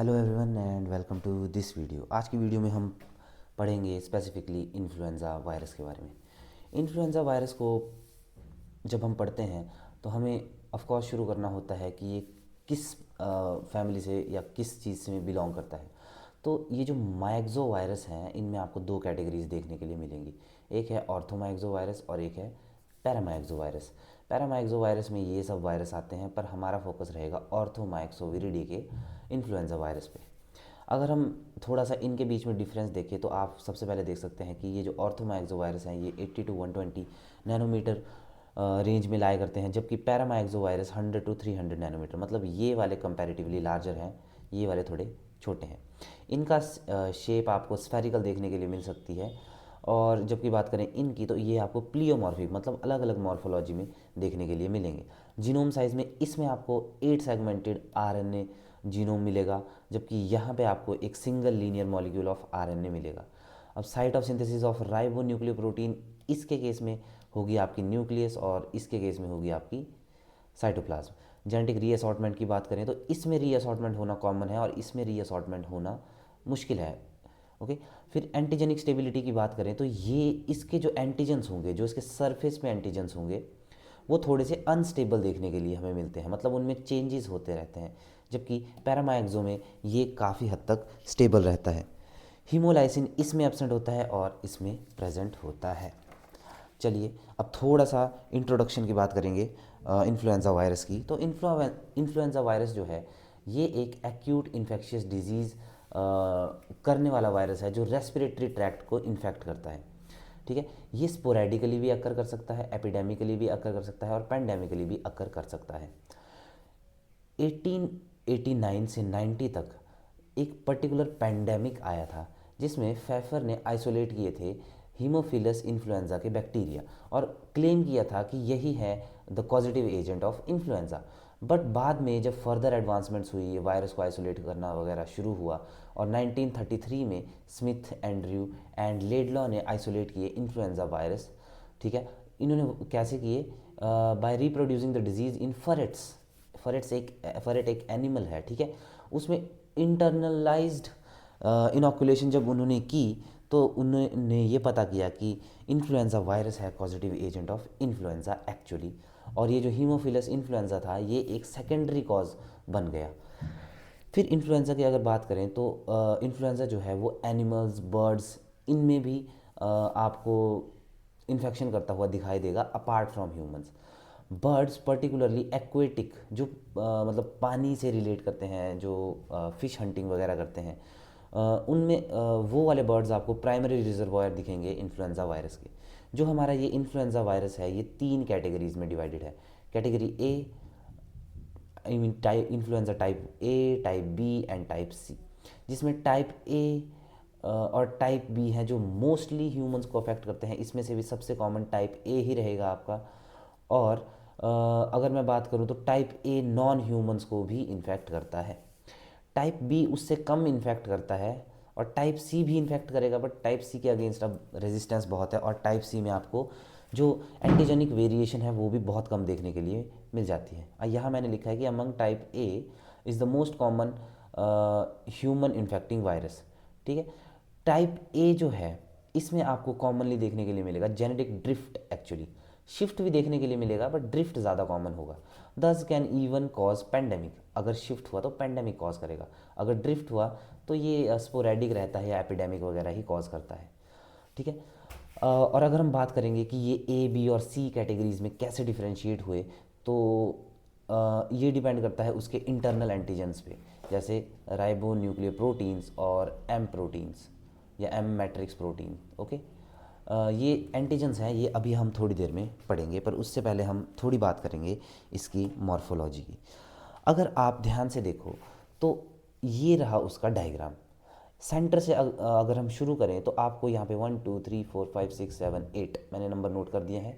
Hello everyone and welcome to this video. आज की video में हम पढ़ेंगे स्पेसिफिकली इन्फ्लुएंज़ा वायरस के बारे में। इन्फ्लुएंज़ा वायरस को जब हम पढ़ते हैं तो हमें ऑफ कोर्स शुरू करना होता है कि ये किस फैमिली से या किस चीज़ से बिलोंग करता है। तो ये जो माइक्सो वायरस हैं इनमें आपको दो कैटेगरीज देखने के लिए मिलेंगी। एक है ऑर्थोमाइक्सो वायरस और एक है पैरामाइक्सो वायरस। पैरामाइक्सो वायरस में ये सब वायरस आते हैं, पर हमारा फोकस रहेगा ऑर्थोमाइक्सो विरिडी के इन्फ्लुएंजा वायरस पे। अगर हम थोड़ा सा इनके बीच में डिफरेंस देखें तो आप सबसे पहले देख सकते हैं कि ये जो ऑर्थोमाइक्सो वायरस हैं ये 80 टू 120 नैनोमीटर रेंज में लाया करते हैं, जबकि पैरामाइक्सो वायरस 100 टू 300 नैनोमीटर, मतलब ये वाले कंपैरेटिवली लार्जर हैं, ये वाले थोड़े छोटे हैं। इनका शेप आपको स्फेरिकल देखने के लिए मिल सकती है। और जबकि बात करें इनकी तो ये आपको प्लियोमॉर्फिक मतलब अलग अलग मॉर्फोलॉजी में देखने के लिए मिलेंगे। जीनोम साइज में इसमें आपको 8 सेगमेंटेड आरएनए जीनोम मिलेगा, जबकि यहाँ पे आपको एक single linear molecule of RNA मिलेगा। अब site of synthesis of ribo nucleoprotein इसके केस में होगी आपकी न्यूक्लियस और इसके केस में होगी आपकी साइटोप्लाज्म। जेनेटिक रीअसॉर्टमेंट की बात करें तो इसमें रीअसॉर्टमेंट होना कॉमन है और इसमें रीअसॉर्टमेंट होना मुश्किल है। ओके। फिर एंटीजेनिक स्टेबिलिटी की बात करें तो ये इसके जो एंटीजेंस होंगे, जो इसके सरफेस में एंटीजेंस होंगे, वो थोड़े से अनस्टेबल देखने के लिए हमें मिलते हैं, मतलब उनमें चेंजेस होते रहते हैं, जबकि पैरामाइक्सो में ये काफ़ी हद तक स्टेबल रहता है। हीमोलाइसिन इसमें एब्सेंट होता है और इसमें प्रेजेंट होता है। चलिए अब थोड़ा सा इंट्रोडक्शन की बात करेंगे इन्फ्लुएंजा वायरस की। तो इन्फ्लुएंजा वायरस जो है ये एक एक्यूट इन्फेक्शियस डिजीज़ करने वाला वायरस है जो रेस्पिरेटरी ट्रैक्ट को इन्फेक्ट करता है। ठीक है, ये स्पोरेडिकली भी अकर कर सकता है, एपिडेमिकली भी अकर कर सकता है और पैंडेमिकली भी अकर कर सकता है। 1889 से 90 तक एक पर्टिकुलर पैंडेमिक आया था जिसमें फेफर ने आइसोलेट किए थे हीमोफिलस इन्फ्लुएंजा के बैक्टीरिया और क्लेम किया था कि यही है the positive agent of influenza. But बाद में जब फर्दर एडवांसमेंट्स हुई, वायरस को आइसोलेट करना वगैरह शुरू हुआ और 1933 में स्मिथ, एंड्रयू एंड लेडलॉ ने आइसोलेट किए इन्फ्लुएंजा वायरस। ठीक है, इन्होंने कैसे किए? Bye reproducing the disease in फरेट्स। फरेट एक एनिमल है, ठीक है। उसमें इंटरनलाइज्ड इनोकुलेशन जब उन्होंने की तो उन्होंने ये पता किया कि इन्फ्लुएंजा वायरस है positive agent of influenza actually. और ये जो हीमोफिलस इन्फ्लुएंजा था ये एक सेकेंडरी कॉज बन गया। फिर इन्फ्लुएंजा की अगर बात करें तो इन्फ्लुएंजा जो है वो एनिमल्स, बर्ड्स, इनमें भी आपको इन्फेक्शन करता हुआ दिखाई देगा apart from humans. Birds particularly aquatic जो मतलब पानी से रिलेट करते हैं, जो फिश हंटिंग वगैरह करते हैं, उनमें वो वाले बर्ड्स आपको प्राइमरी रिजर्वायर दिखेंगे इन्फ्लुएंजा वायरस के। जो हमारा ये इन्फ्लुएंजा वायरस है ये 3 कैटेगरीज में डिवाइडेड है। Category A, I mean type influenza type A, type B and type C, जिसमें टाइप ए और टाइप बी हैं जो मोस्टली ह्यूमंस को अफेक्ट करते हैं। इसमें से भी सबसे कॉमन टाइप ए ही रहेगा आपका। और अगर मैं बात करूं तो टाइप ए नॉन ह्यूमंस को भी इन्फेक्ट करता है। टाइप बी उससे कम इन्फेक्ट करता है और टाइप सी भी इन्फेक्ट करेगा, बट टाइप सी के अगेंस्ट अब रेजिस्टेंस बहुत है और टाइप सी में आपको जो एंटीजेनिक वेरिएशन है वो भी बहुत कम देखने के लिए मिल जाती है। यहाँ मैंने लिखा है कि among type A is the most common human infecting virus. ठीक है, टाइप ए जो है इसमें आपको कॉमनली देखने के लिए मिलेगा जेनेटिक ड्रिफ्ट, एक्चुअली शिफ्ट भी देखने के लिए मिलेगा बट ड्रिफ्ट ज़्यादा कॉमन होगा। दस कैन इवन कॉज पैंडेमिक, अगर शिफ्ट हुआ तो पैंडेमिक कॉज करेगा, अगर ड्रिफ्ट हुआ तो ये स्पोरेडिक रहता है या एपिडेमिक वगैरह ही कॉज करता है। ठीक है, और अगर हम बात करेंगे कि ये ए, बी और सी कैटेगरीज में कैसे डिफ्रेंशिएट हुए तो ये डिपेंड करता है उसके इंटरनल एंटीजेंस पे, जैसे राइबो न्यूक्लियर प्रोटीन्स और एम प्रोटीन्स या एम मैट्रिक्स प्रोटीन। ओके, ये एंटीजेंस हैं, ये अभी हम थोड़ी देर में पढ़ेंगे, पर उससे पहले हम थोड़ी बात करेंगे इसकी मॉर्फोलॉजी की। अगर आप ध्यान से देखो तो ये रहा उसका डायग्राम। सेंटर से अगर हम शुरू करें तो आपको यहाँ पे 1 2 3 4 5 6 7 8 मैंने नंबर नोट कर दिए हैं।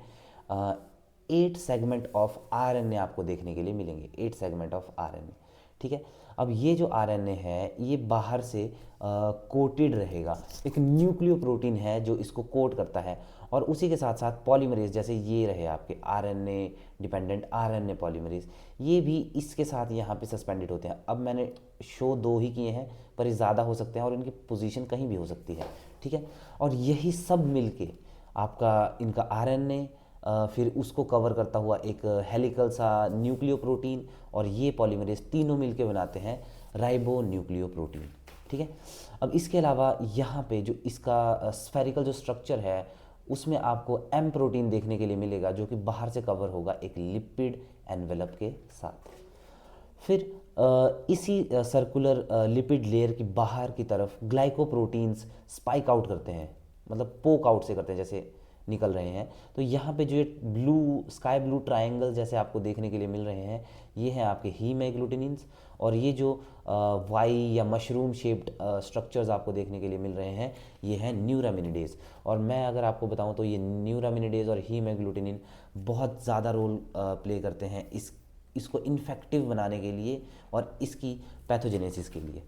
8 सेगमेंट ऑफ आरएनए आपको देखने के लिए मिलेंगे, 8 सेगमेंट ऑफ आरएनए। ठीक है, अब ये जो आरएनए है ये बाहर से कोटेड रहेगा, एक न्यूक्लियोप्रोटीन है जो इसको कोट करता है, और उसी के साथ साथ पॉलीमरेज, जैसे ये रहे आपके आरएनए डिपेंडेंट आरएनए पॉलीमरेज, ये भी इसके साथ यहाँ पे सस्पेंडेड होते हैं। अब मैंने शो दो ही किए हैं, पर ये ज़्यादा हो सकते हैं और इनकी पोजीशन कहीं भी हो सकती है, ठीक है। और यही सब मिलके आपका इनका आरएनए, फिर उसको कवर करता हुआ एक हेलिकल सा न्यूक्लियोप्रोटीन, और ये पॉलीमरेज तीनों मिलके बनाते हैं राइबो न्यूक्लियोप्रोटीन, ठीक है। अब इसके अलावा यहाँ पे जो इसका स्फेरिकल जो स्ट्रक्चर है उसमें आपको एम प्रोटीन देखने के लिए मिलेगा, जो कि बाहर से कवर होगा एक लिपिड एनवेलप के साथ। फिर इसी सर्कुलर लिपिड लेयर की बाहर की तरफ ग्लाइकोप्रोटीन्स स्पाइक आउट करते हैं, मतलब पोक आउट से करते हैं, जैसे निकल रहे हैं। तो यहाँ पे जो ये ब्लू स्काई ब्लू ट्रायंगल जैसे आपको देखने के लिए मिल रहे हैं, ये हैं आपके हीमोग्लूटिनिन्स, और ये जो वाई या मशरूम शेप्ड स्ट्रक्चर्स आपको देखने के लिए मिल रहे हैं, ये हैं न्यूरामिनिडेज। और मैं अगर आपको बताऊं तो ये न्यूरामिनिडेज और हीमोग्लूटिनिन बहुत ज़्यादा रोल प्ले करते हैं इसको इन्फेक्टिव बनाने के लिए और इसकी पैथोजेनेसिस के लिए,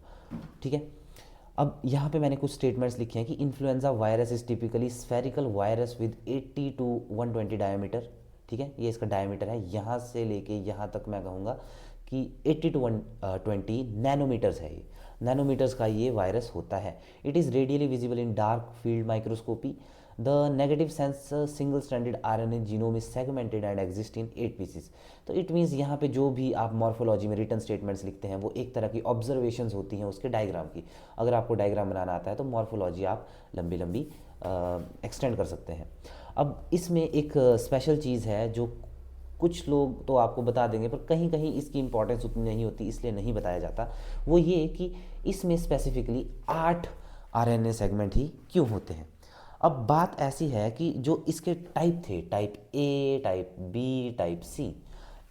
ठीक है। अब यहाँ पे मैंने कुछ स्टेटमेंट्स लिखे हैं कि influenza virus is typically spherical virus with 80 to 120 diameter, ठीक है, ये इसका डायमीटर है। यहाँ से लेके यहाँ तक मैं कहूँगा कि 80 to 120 नैनोमीटर्स है, ये नैनोमीटर्स का ये वायरस होता है। It is radially visible in dark field microscopy. The negative sense single stranded RNA genome is segmented and exist in 8 pieces. तो इट मीन्स यहाँ पे जो भी आप मॉर्फोलॉजी में रिटन स्टेटमेंट्स लिखते हैं वो एक तरह की ऑब्जर्वेशंस होती हैं उसके डायग्राम की। अगर आपको डायग्राम बनाना आता है तो मॉर्फोलॉजी आप लंबी लंबी एक्सटेंड कर सकते हैं। अब इसमें एक स्पेशल चीज़ है जो कुछ लोग तो आपको बता देंगे, पर कहीं कहीं इसकी इंपॉर्टेंस उतनी नहीं होती, इसलिए नहीं बताया जाता। वो ये कि इसमें स्पेसिफिकली 8 आरएनए सेगमेंट ही क्यों होते हैं। अब बात ऐसी है कि जो इसके टाइप थे, type A, type B, type C,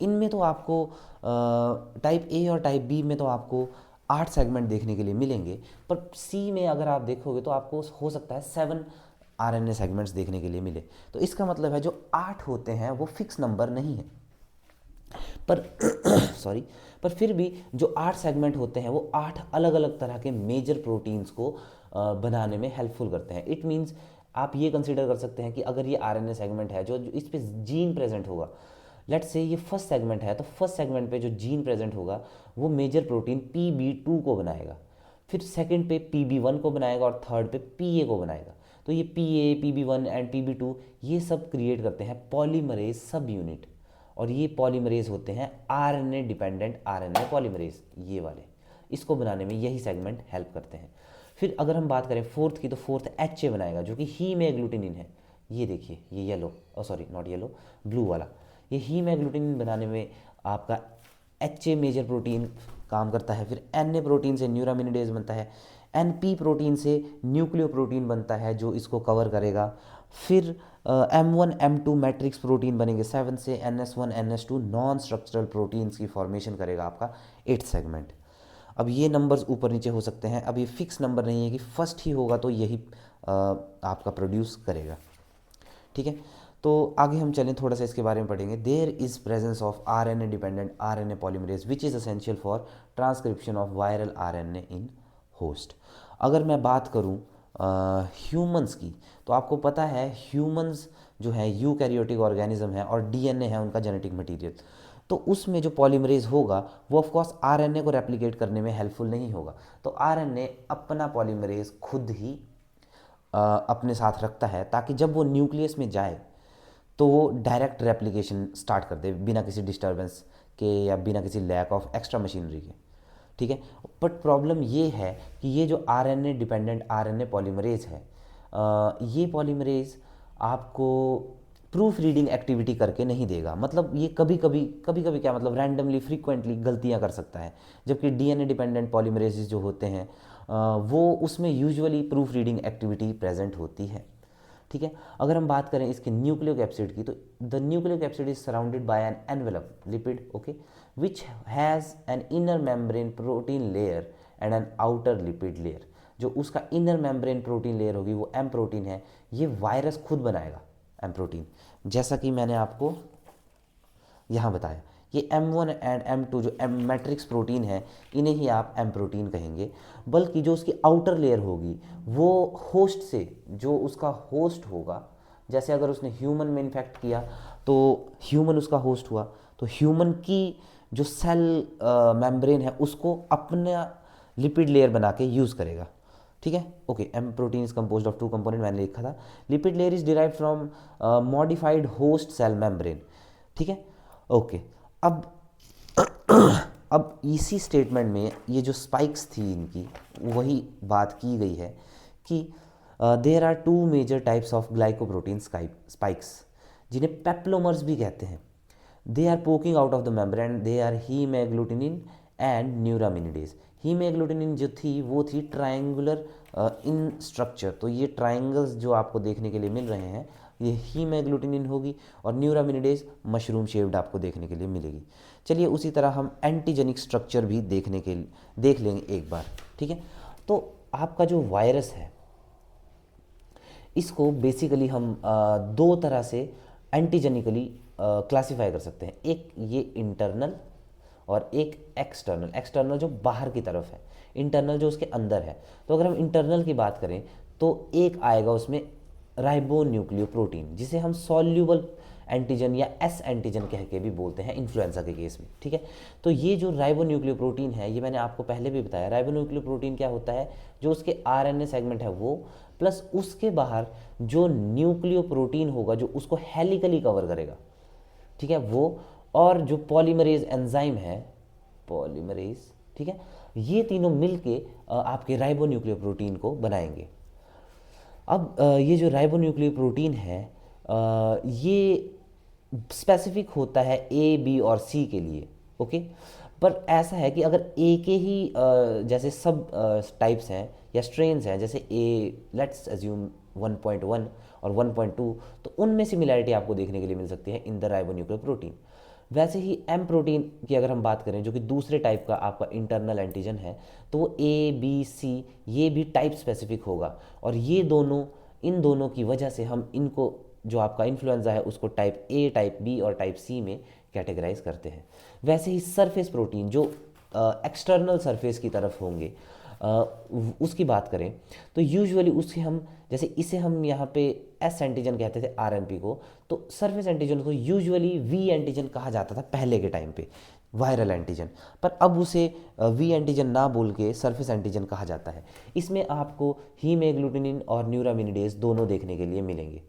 इनमें तो आपको टाइप ए और टाइप बी में तो आपको 8 सेगमेंट देखने के लिए मिलेंगे, पर सी में अगर आप देखोगे तो आपको हो सकता है 7 आरएनए सेगमेंट्स देखने के लिए मिले। तो इसका मतलब है जो 8 होते हैं वो फिक्स नंबर नहीं है, पर सॉरी, पर फिर भी जो 8 सेगमेंट होते हैं वो 8 अलग अलग तरह के मेजर प्रोटीन्स को बनाने में हेल्पफुल करते हैं। इट मीन्स आप ये कंसीडर कर सकते हैं कि अगर ये आरएनए सेगमेंट है जो इस पे जीन प्रेजेंट होगा, लेट्स से ये फर्स्ट सेगमेंट है, तो फर्स्ट सेगमेंट पे जो जीन प्रेजेंट होगा वो मेजर प्रोटीन PB2 को बनाएगा, फिर सेकंड पे PB1 को बनाएगा और थर्ड पे PA को बनाएगा। तो ये PA, PB1 एंड PB2 ये सब क्रिएट करते हैं पॉलीमरेज सब यूनिट, और ये पॉलीमरेज होते हैं आरएनए डिपेंडेंट आरएनए पॉलीमरेज, ये वाले। इसको बनाने में यही सेगमेंट हेल्प करते हैं। फिर अगर हम बात करें फोर्थ की, तो फोर्थ HA बनाएगा जो कि हीमोग्लूटिनिन है। ये देखिए, ये yellow, sorry not yellow, blue वाला, ये हीमोग्लूटिनिन बनाने में आपका HA मेजर प्रोटीन काम करता है। फिर NA प्रोटीन से न्यूरामिनिडेज बनता है, NP प्रोटीन से न्यूक्लियोप्रोटीन बनता है जो इसको कवर करेगा। फिर M1 M2 मैट्रिक्स प्रोटीन बनेंगे 7 से, NS1 NS2 non structural proteins की फॉर्मेशन करेगा आपका 8 सेगमेंट। अब ये नंबर्स ऊपर नीचे हो सकते हैं, अब ये फिक्स नंबर नहीं है कि फर्स्ट ही होगा तो यही आपका प्रोड्यूस करेगा, ठीक है। तो आगे हम चलें, थोड़ा सा इसके बारे में पढ़ेंगे। There is presence of RNA dependent RNA polymerase which is essential for transcription of viral RNA in host. अगर मैं बात करूं ह्यूमंस की, तो आपको पता है ह्यूमंस जो है यूकैरियोटिक ऑर्गेनिज्म है और डीएनए है उनका जेनेटिक मटेरियल। तो उसमें जो पॉलीमरेज होगा वो ऑफ कोर्स आरएनए को रेप्लिकेट करने में हेल्पफुल नहीं होगा। तो आरएनए अपना पॉलीमरेज खुद ही अपने साथ रखता है, ताकि जब वो न्यूक्लियस में जाए तो वो डायरेक्ट रेप्लिकेशन स्टार्ट कर दे बिना किसी डिस्टर्बेंस के या बिना किसी लैक ऑफ एक्स्ट्रा मशीनरी के, ठीक है। बट प्रॉब्लम ये है कि ये जो आरएनए डिपेंडेंट आरएनए पॉलीमरेज है, ये पॉलीमरेज आपको प्रूफ रीडिंग एक्टिविटी करके नहीं देगा। मतलब ये कभी कभी क्या मतलब रैंडमली फ्रीक्वेंटली गलतियां कर सकता है, जबकि डीएनए डिपेंडेंट पॉलीमरेजेस जो होते हैं वो उसमें usually proof reading activity present होती है, ठीक है। अगर हम बात करें इसके न्यूक्लियोकैप्सिड की, तो the nucleocapsid is surrounded by an envelope lipid, okay, which has an inner membrane protein layer and an outer lipid layer. जो उसका इनर मेम्ब्रेन प्रोटीन लेयर होगी वो एम प्रोटीन है, ये वायरस खुद बनाएगा एम प्रोटीन, जैसा कि मैंने आपको यहाँ बताया। ये M1 एंड M2 जो एम मैट्रिक्स प्रोटीन है, इन्हें ही आप एम प्रोटीन कहेंगे। बल्कि जो उसकी आउटर लेयर होगी वो होस्ट से, जो उसका होस्ट होगा, जैसे अगर उसने ह्यूमन में इन्फेक्ट किया तो ह्यूमन उसका होस्ट हुआ, तो ह्यूमन की जो सेल मेम्ब्रेन है उसको अपना लिपिड लेयर बना के यूज़ करेगा। ठीक है, okay. M protein is composed of two component, मैंने लिखा था। Lipid layer is derived from modified host cell membrane. ठीक है, ओके। अब अब इसी स्टेटमेंट में ये जो स्पाइक्स थी इनकी, वही बात की गई है कि there are two major types of glycoprotein spikes, जिन्हें पेप्लोमर्स भी कहते हैं। They are poking out of the membrane, they are haemagglutinin and neuraminidase. Haemagglutinin जो थी वो थी ट्रायंगुलर इन स्ट्रक्चर, तो ये ट्रायंगल्स जो आपको देखने के लिए मिल रहे हैं ये हीमोग्लूटिनिन होगी, और न्यूरामिनिडेज मशरूम शेप्ड आपको देखने के लिए मिलेगी। चलिए उसी तरह हम एंटीजेनिक स्ट्रक्चर भी देख लेंगे एक बार। ठीक है, तो आपका जो वायरस है इसको बेसिकली हम दो तरह से एंटीजेनिकली क्लासीफाई कर सकते हैं। एक ये इंटरनल और एक एक्सटर्नल। एक्सटर्नल जो बाहर की तरफ है, इंटरनल जो उसके अंदर है। तो अगर हम इंटरनल की बात करें तो एक आएगा उसमें राइबोन्यूक्लियोप्रोटीन, जिसे हम सॉल्यूबल एंटीजन या एस एंटीजन कह के भी बोलते हैं इन्फ्लुएंजा के केस में। ठीक है, तो ये जो राइबोन्यूक्लियोप्रोटीन है, ये मैंने आपको पहले भी बताया। राइबोन्यूक्लियोप्रोटीन क्या होता है, जो उसके आरएनए सेगमेंट है वो, प्लस उसके बाहर जो न्यूक्लियोप्रोटीन होगा जो उसको हेलिकली कवर करेगा। ठीक है, वो, और जो पॉलीमरेज एंजाइम है, पॉलीमरेज, ठीक है, ये तीनों मिलके आपके राइबोन्यूक्लियोप्रोटीन को बनाएंगे। अब ये जो राइबोन्यूक्लियोप्रोटीन है ये स्पेसिफिक होता है ए, बी और सी के लिए। ओके, पर ऐसा है कि अगर ए के ही जैसे सब टाइप्स हैं या स्ट्रेन्स हैं, जैसे ए, लेट्स एज्यूम 1.1 और 1.2, तो उनमें सिमिलैरिटी आपको देखने के लिए मिल सकती है इन द राइबोन्यूक्लियोप्रोटीन। वैसे ही एम प्रोटीन की अगर हम बात करें, जो कि दूसरे टाइप का आपका इंटरनल एंटीजन है, तो वो ए, बी, सी ये भी टाइप स्पेसिफिक होगा, और ये दोनों, इन दोनों की वजह से हम इनको, जो आपका इन्फ्लुएंजा है उसको टाइप ए, टाइप बी और टाइप सी में कैटेगराइज करते हैं। वैसे ही सरफेस प्रोटीन जो एक्सटर्नल सरफेस की तरफ होंगे, उसकी बात करें तो यूजुअली उसके हम, जैसे इसे हम यहाँ पे एस एंटीजन कहते थे आरएनपी को, तो सरफेस एंटीजन को यूजुअली वी एंटीजन कहा जाता था पहले के टाइम पे, वायरल एंटीजन। पर अब उसे वी एंटीजन ना बोल के सरफेस एंटीजन कहा जाता है। इसमें आपको हीमोग्लूटिनिन और न्यूरामिनिडेज दोनों देखने के लिए मिलेंगे।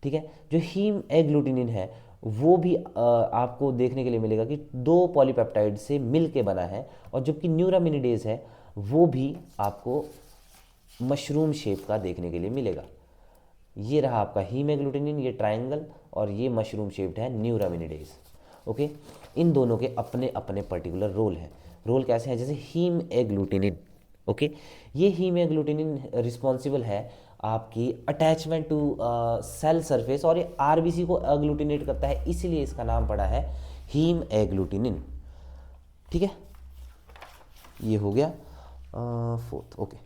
ठीक है, जो हीम एग्लूटिनिन है वो भी आपको देखने के लिए मिलेगा कि दो पॉलीपेप्टाइड से मिल के बना है, और जबकि न्यूरामिनिडेज है वो भी आपको मशरूम शेप का देखने के लिए मिलेगा। ये रहा आपका हीमोग्लूटिनिन, ये ट्रायंगल, और ये मशरूम शेप्ड है न्यूरामिनिडेज। ओके, इन दोनों के अपने अपने पर्टिकुलर रोल हैं। रोल कैसे हैं, जैसे हीम एग्लूटिनिन, ओके, ये हीम एग्लूटिनिन रिस्पॉन्सिबल है आपकी अटैचमेंट टू सेल सरफेस, और ये आरबीसी को एग्लूटिनेट करता है, इसीलिए इसका नाम पड़ा है हीम एग्लूटिनिन। ठीक है, ये हो गया फोर्थ। ओके,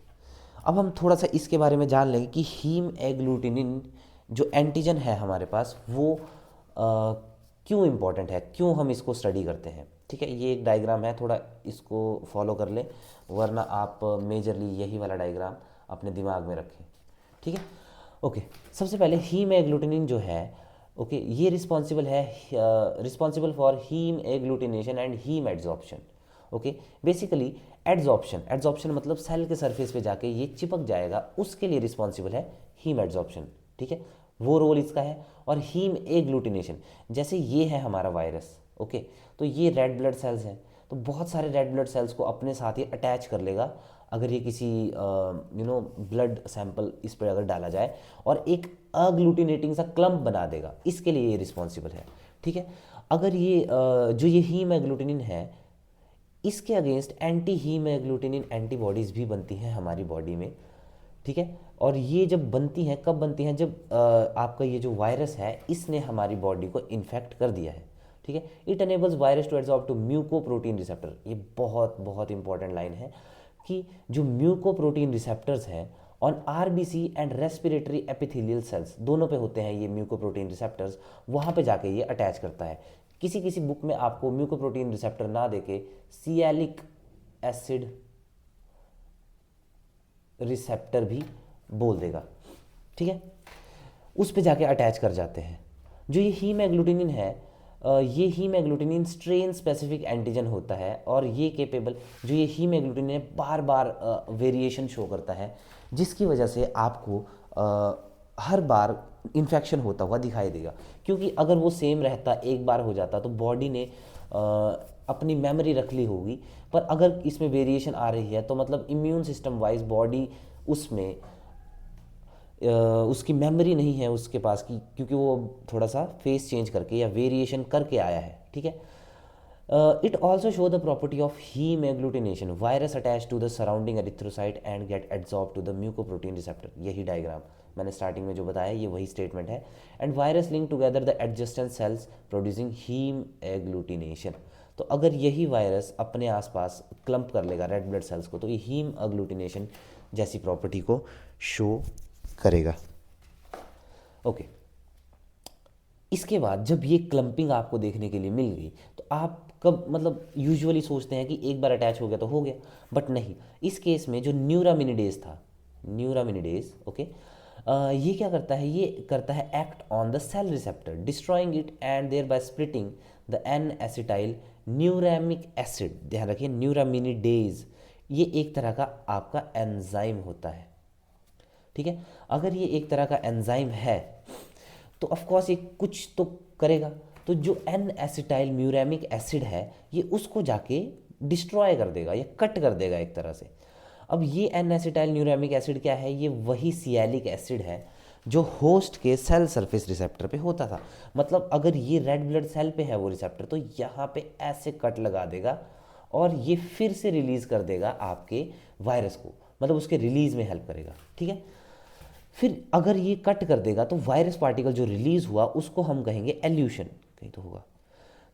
अब हम थोड़ा सा इसके बारे में जान लेंगे कि हीम एग्लूटिनिन जो एंटीजन है हमारे पास वो क्यों इम्पॉर्टेंट है, क्यों हम इसको स्टडी करते हैं। ठीक है, ये एक डायग्राम है, थोड़ा इसको फॉलो कर लें, वरना आप मेजरली यही वाला डायग्राम अपने दिमाग में रखें। ठीक है, ओके। सबसे पहले हीम एग्लूटिनिन जो है, ओके, ये responsible for haemagglutination and haemadsorption. Okay, basically adsorption मतलब सेल के सरफेस पे जाके ये चिपक जाएगा, उसके लिए रिस्पॉन्सिबल है हीम एड्जॉर्प्शन। ठीक है, वो रोल इसका है। और हीम एग्लूटिनेशन, जैसे ये है हमारा वायरस, ओके, तो ये रेड ब्लड सेल्स हैं, तो बहुत सारे रेड ब्लड सेल्स को अपने साथ ही अटैच कर लेगा अगर ये किसी ब्लड सैंपल इस पर अगर डाला जाए, और एक अग्लूटिनेटिंग सा क्लम्प बना देगा, इसके लिए ये रिस्पॉन्सिबल है। ठीक है, अगर ये जो ये हीम एग्लूटिनिन है, इसके against anti haemagglutinin antibodies भी बनती हैं हमारी बॉडी में। ठीक है, और ये जब बनती हैं, कब बनती हैं, जब आपका ये जो वायरस है इसने हमारी बॉडी को इन्फेक्ट कर दिया है। ठीक है, it enables virus to adsorb to mucoprotein receptor. ये बहुत बहुत इंपॉर्टेंट लाइन है कि जो म्यूकोप्रोटीन रिसेप्टर्स हैं on RBC and respiratory epithelial cells, दोनों पे होते हैं ये म्यूकोप्रोटीन रिसेप्टर्स, वहाँ पे जाके ये अटैच करता है। किसी किसी बुक में आपको म्यूकोप्रोटीन रिसेप्टर ना देके सियालिक एसिड रिसेप्टर भी बोल देगा, ठीक है। उस पे जाके अटैच कर जाते हैं। जो ये हीम एग्लूटिनिन है, ये haemagglutinin strain specific antigen होता है, और ये केपेबल, जो ये हीम एग्लूटिनिन है, बार बार वेरिएशन शो करता है, जिसकी वजह से आपको हर बार इन्फेक्शन होता हुआ दिखाई देगा। क्योंकि अगर वो सेम रहता, एक बार हो जाता, तो बॉडी ने अपनी मेमोरी रख ली होगी। पर अगर इसमें वेरिएशन आ रही है तो मतलब इम्यून सिस्टम वाइज बॉडी उसमें उसकी मेमोरी नहीं है उसके पास की, क्योंकि वो थोड़ा सा फेस चेंज करके या वेरिएशन करके आया है, ठीक है। It also show the property of haemagglutination, virus attach to the surrounding erythrocyte and get adsorb to the mucoprotein receptor. यही डायग्राम मैंने स्टार्टिंग में जो बताया, ये वही स्टेटमेंट है। And virus link together the adjacent cells producing haemagglutination. तो अगर यही वायरस अपने आसपास क्लम्प कर लेगा रेड ब्लड सेल्स को, तो ये हीम एग्लूटिनेशन जैसी प्रॉपर्टी को शो करेगा। ओके, इसके बाद जब ये क्लम्पिंग आपको देखने के लिए मिल गई, तो आप कब मतलब यूजुअली सोचते हैं कि एक बार अटैच हो गया तो हो गया, बट नहीं। इस केस में जो न्यूरामिनिडेज था, न्यूरामिनिडेज, ओके, ये क्या करता है, ये करता है act on the cell receptor, destroying it and thereby splitting the N acetyl neuraminic acid. ध्यान रखिए, न्यूरामिनिडेज ये एक तरह का आपका एंजाइम होता है, ठीक है। अगर ये एक तरह का एंजाइम है तो ऑफ कोर्स ये कुछ तो करेगा। तो जो एन एसिटाइल म्यूरामिक एसिड है, ये उसको जाके डिस्ट्रॉय कर देगा या कट कर देगा एक तरह से। अब ये एन एसिटाइल म्यूरामिक एसिड क्या है, ये वही सियालिक एसिड है जो होस्ट के सेल सरफेस रिसेप्टर पे होता था। मतलब अगर ये रेड ब्लड सेल पे है वो रिसेप्टर, तो यहाँ पे ऐसे कट लगा देगा और ये फिर से रिलीज कर देगा आपके वायरस को, मतलब उसके रिलीज में हेल्प करेगा, ठीक है। फिर अगर ये कट कर देगा तो वायरस पार्टिकल जो रिलीज हुआ उसको हम कहेंगे एल्यूशन, कहीं तो होगा।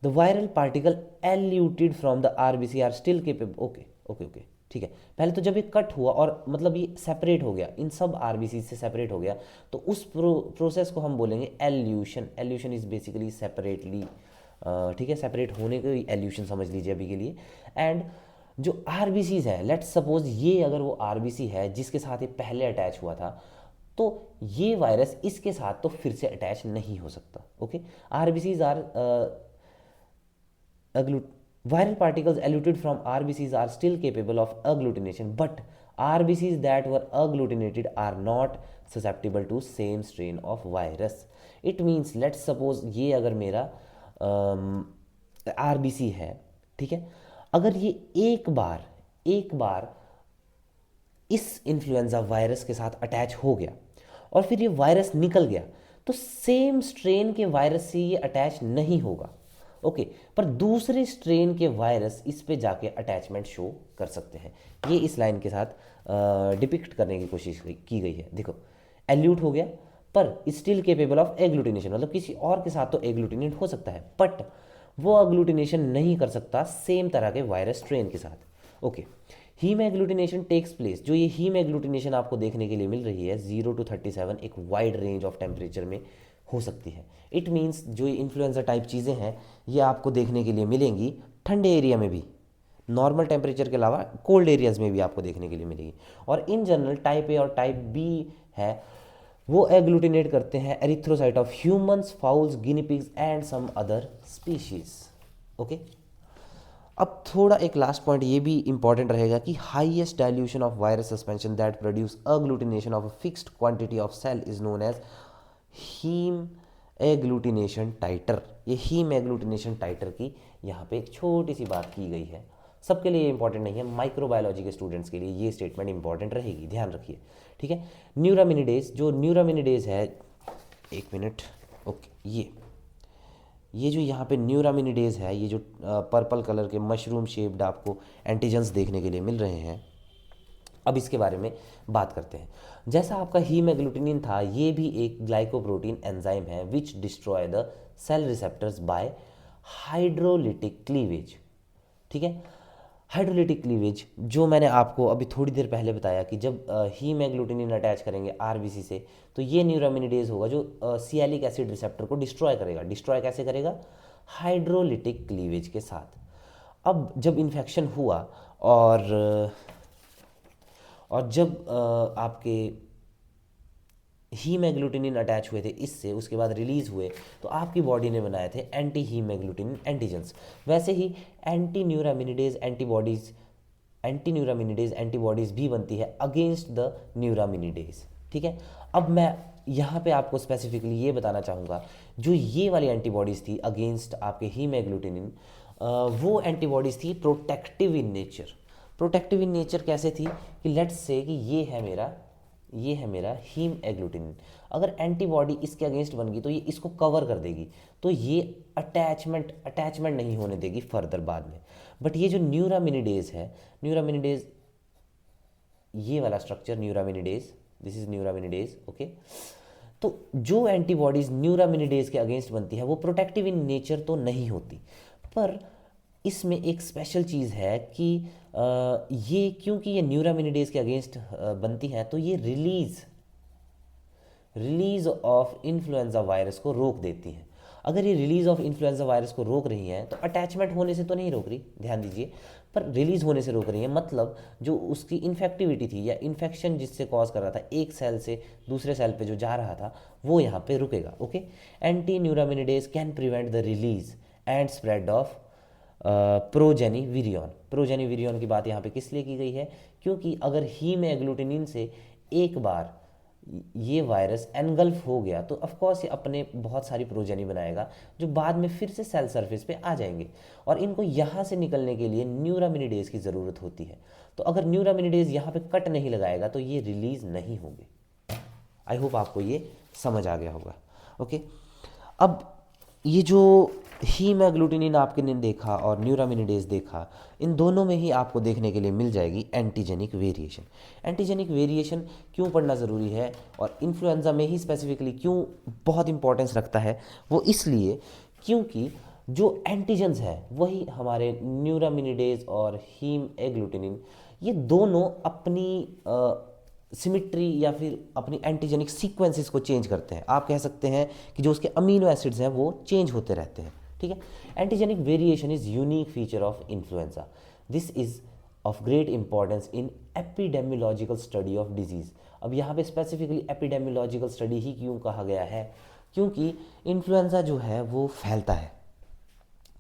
The viral particle eluted from the RBC are still capable, okay okay okay, ठीक है। पहले तो जब ये कट हुआ और मतलब ये सेपरेट हो गया, इन सब आरबीसी से सेपरेट हो गया, तो उस प्रोसेस को हम बोलेंगे elution. Elution is basically separately, ठीक है, सेपरेट होने को एल्यूशन समझ लीजिए अभी के लिए। एंड जो आरबीसीज हैं, लेट्स सपोज ये अगर वो आरबीसी है जिसके साथ ये पहले अटैच हुआ था, तो ये वायरस इसके साथ तो फिर से अटैच नहीं हो सकता, okay. RBCs are viral particles eluted from RBCs are still capable of agglutination, but RBCs that were agglutinated are not susceptible to same strain of virus. It means let's suppose ये अगर मेरा RBC है, ठीक है, अगर ये एक बार इस इन्फ्लुएंजा वायरस के साथ अटैच हो गया और फिर ये वायरस निकल गया, तो सेम स्ट्रेन के वायरस से ये अटैच नहीं होगा, ओके। पर दूसरे स्ट्रेन के वायरस इस पे जाके अटैचमेंट शो कर सकते हैं। ये इस लाइन के साथ डिपिक्ट करने की कोशिश की गई है। देखो, एल्यूट हो गया पर स्टिल केपेबल ऑफ एग्लूटिनेशन, मतलब किसी और के साथ तो एग्लूटिनेट हो सकता है, बट वो एग्लूटिनेशन नहीं कर सकता सेम तरह के वायरस स्ट्रेन के साथ, okay. Haemagglutination takes place, जो ये हीम एग्लूटिनेशन आपको देखने के लिए मिल रही है 0 to 37, एक वाइड रेंज ऑफ टेम्परेचर में हो सकती है। इट मीन्स जो इन्फ्लुएंजा टाइप चीज़ें हैं ये आपको देखने के लिए मिलेंगी ठंडे एरिया में भी, नॉर्मल टेम्परेचर के अलावा कोल्ड एरियाज़ में भी आपको देखने के लिए मिलेगी। और इन जनरल टाइप ए और टाइप बी है, वो एग्लूटिनेट करते हैं erythrocyte of humans, fowls, guinea pigs and some other species, okay. अब थोड़ा एक लास्ट पॉइंट ये भी इंपॉर्टेंट रहेगा कि highest dilution of virus suspension that produce agglutination of a fixed quantity of cell is known as haemagglutination titre. ये haemagglutination टाइटर की यहाँ पे एक छोटी सी बात की गई है, सबके लिए इंपॉर्टेंट नहीं है, माइक्रोबायोलॉजी के स्टूडेंट्स के लिए ये स्टेटमेंट इंपॉर्टेंट रहेगी, ध्यान रखिए, ठीक है। न्यूरामिनिडेज, जो न्यूरामिनिडेज है, एक मिनट, ओके, ये जो यहाँ पे न्यूरामिनिडेज है, ये जो पर्पल कलर के मशरूम शेप्ड आपको एंटीजन्स देखने के लिए मिल रहे हैं, अब इसके बारे में बात करते हैं। जैसा आपका हीमोग्लूटिनिन था, ये भी एक ग्लाइकोप्रोटीन एंजाइम है which destroy the cell receptors by hydrolytic cleavage, ठीक है। हाइड्रोलिटिक क्लीवेज जो मैंने आपको अभी थोड़ी देर पहले बताया कि जब हीमोग्लूटिनिन अटैच करेंगे आरबीसी से, तो ये न्यूरामिनिडेज होगा जो सियालिक एसिड रिसेप्टर को डिस्ट्रॉय करेगा। डिस्ट्रॉय कैसे करेगा? हाइड्रोलिटिक क्लीवेज के साथ। अब जब इन्फेक्शन हुआ और जब आपके हीमैग्लूटिनिन अटैच हुए थे इससे, उसके बाद रिलीज़ हुए, तो आपकी बॉडी ने बनाए थे एंटी हीमैग्लूटिनिन एंटीजेंस। वैसे ही एंटी न्यूरामिनिडेज एंटीबॉडीज़ भी बनती है अगेंस्ट द न्यूरामिनिडेज। ठीक है, अब मैं यहाँ पे आपको स्पेसिफिकली ये बताना चाहूँगा, जो ये वाली एंटीबॉडीज़ थी अगेंस्ट आपके हीमैग्लूटिनिन, वो एंटीबॉडीज़ थी protective in nature. Protective in nature कैसे थी कि लेट्स से कि ये है मेरा हीम एग्लूटिनिन, अगर एंटीबॉडी इसके अगेंस्ट बन गई तो ये इसको कवर कर देगी, तो ये अटैचमेंट नहीं होने देगी फर्दर बाद में। बट ये जो न्यूरामिनिडेज है, न्यूरामिनिडेज ये वाला स्ट्रक्चर न्यूरामिनिडेज, दिस इज न्यूरामिनिडेज, ओके। तो जो एंटीबॉडीज न्यूरामिनिडेज के अगेंस्ट बनती है वो प्रोटेक्टिव इन नेचर तो नहीं होती, पर इसमें एक स्पेशल चीज़ है कि ये क्योंकि ये न्यूरामिनिडेज के अगेंस्ट बनती हैं, तो ये रिलीज ऑफ इन्फ्लुएंजा वायरस को रोक देती हैं। अगर ये रिलीज ऑफ इन्फ्लुएंजा वायरस को रोक रही हैं तो अटैचमेंट होने से तो नहीं रोक रही, ध्यान दीजिए, पर रिलीज होने से रोक रही है। मतलब जो उसकी इन्फेक्टिविटी थी या इन्फेक्शन जिससे कॉज कर रहा था, एक सेल से दूसरे सेल पे जो जा रहा था, वो यहाँ पे रुकेगा, okay. Anti neuraminidase can prevent the release and spread of progeny virion की बात यहाँ पे किस लिए की गई है, क्योंकि अगर हीमैग्लूटिनिन से एक बार ये वायरस एनगल्फ हो गया तो ऑफकोर्स ये अपने बहुत सारी प्रोजेनी बनाएगा जो बाद में फिर से सेल सरफेस पे आ जाएंगे, और इनको यहाँ से निकलने के लिए न्यूरामिनिडेज की ज़रूरत होती है। तो अगर न्यूरामिनिडेज यहाँ पे कट नहीं लगाएगा तो ये रिलीज़ नहीं होंगे। आई होप आपको ये समझ आ गया होगा, ओके। अब ये जो हीमैग्लूटिनिन आपने देखा और न्यूरामिनिडेज देखा, इन दोनों में ही आपको देखने के लिए मिल जाएगी एंटीजेनिक वेरिएशन। एंटीजेनिक वेरिएशन क्यों पढ़ना ज़रूरी है और इन्फ्लुएंजा में ही स्पेसिफिकली क्यों बहुत इंपॉर्टेंस रखता है, वो इसलिए क्योंकि जो एंटीजेंस है वही हमारे न्यूरामिनिडेज और हीमैग्लूटिनिन, ये दोनों अपनी सिमिट्री या फिर अपनी एंटीजेनिक सीक्वेंसेस को चेंज करते हैं। आप कह सकते हैं कि जो उसके अमीनो एसिड्स हैं वो चेंज होते रहते हैं, ठीक है। Antigenic variation is unique feature of influenza. This is of great importance in epidemiological study of disease. अब यहाँ पे स्पेसिफिकली एपिडेमियोलॉजिकल स्टडी ही क्यों कहा गया है, क्योंकि इन्फ्लुएंजा जो है वो फैलता है,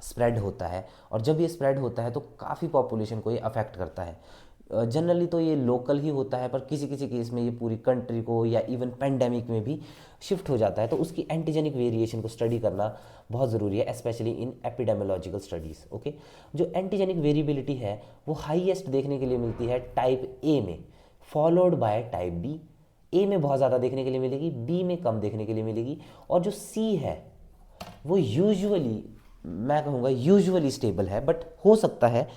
स्प्रेड होता है, और जब ये स्प्रेड होता है तो काफ़ी पॉपुलेशन को ये अफेक्ट करता है। जनरली तो ये लोकल ही होता है, पर किसी किसी केस में ये पूरी कंट्री को या इवन पेंडेमिक में भी शिफ्ट हो जाता है। तो उसकी एंटीजेनिक वेरिएशन को स्टडी करना बहुत ज़रूरी है, specially in epidemiological studies, okay. जो एंटीजेनिक वेरिएबिलिटी है वो हाईएस्ट देखने के लिए मिलती है टाइप ए में, फॉलोड बाय टाइप बी। ए में बहुत ज़्यादा देखने के लिए मिलेगी, बी में कम देखने के लिए मिलेगी, और जो सी है वो यूजुअली, मैं कहूँगा यूजुअली स्टेबल है, बट हो सकता है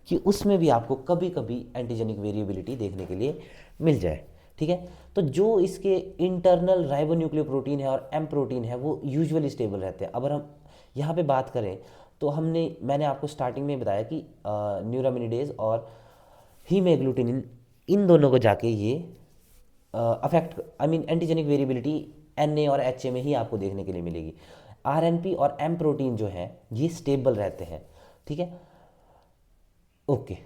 कि उसमें भी आपको कभी कभी एंटीजेनिक वेरिएबिलिटी देखने के लिए मिल जाए, ठीक है। तो जो इसके इंटरनल राइबोन्यूक्लियोप्रोटीन है और एम प्रोटीन है वो यूजुअली स्टेबल रहते हैं। अगर हम यहाँ पे बात करें तो मैंने आपको स्टार्टिंग में बताया कि न्यूरामिनिडेज और हीमैग्लूटिनिन, इन दोनों को जाके ये एंटीजेनिक वेरिएबिलिटी एन और एच में ही आपको देखने के लिए मिलेगी। आरएनपी और एम प्रोटीन जो है ये स्टेबल रहते हैं, ठीक है, okay.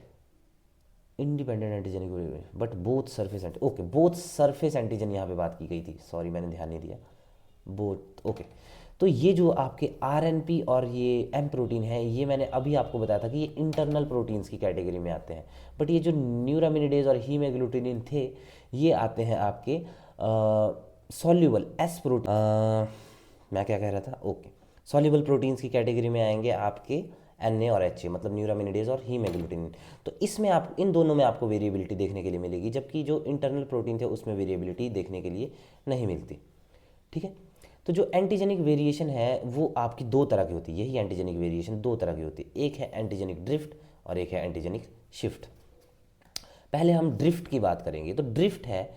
Independent antigenic variability but both surface antigen यहाँ पे बात की गई थी, सॉरी मैंने ध्यान नहीं दिया, बोथ, ओके। तो ये जो आपके आरएनपी और ये एम प्रोटीन है, ये मैंने अभी आपको बताया था कि ये इंटरनल प्रोटीन्स की कैटेगरी में आते हैं, बट ये जो न्यूरामिनिडेज और हीमैग्लूटिनिन थे ये आते हैं आपके सॉल्युबल एस प्रोटीन, मैं क्या कह रहा था, ओके, सॉल्युबल प्रोटीन्स की कैटेगरी में आएंगे आपके एन और एच, मतलब न्यूरामिनिडेज और हीमैग्लूटिनिन। तो इसमें आप इन दोनों में आपको वेरिएबिलिटी देखने के लिए मिलेगी, जबकि जो इंटरनल प्रोटीन थे उसमें वेरिएबिलिटी देखने के लिए नहीं मिलती, ठीक है। तो जो एंटीजेनिक वेरिएशन है वो आपकी दो तरह की होती है, यही एंटीजेनिक वेरिएशन दो तरह की होती है, एक है एंटीजेनिक ड्रिफ्ट और एक है एंटीजेनिक शिफ्ट। पहले हम ड्रिफ्ट की बात करेंगे। तो ड्रिफ्ट है,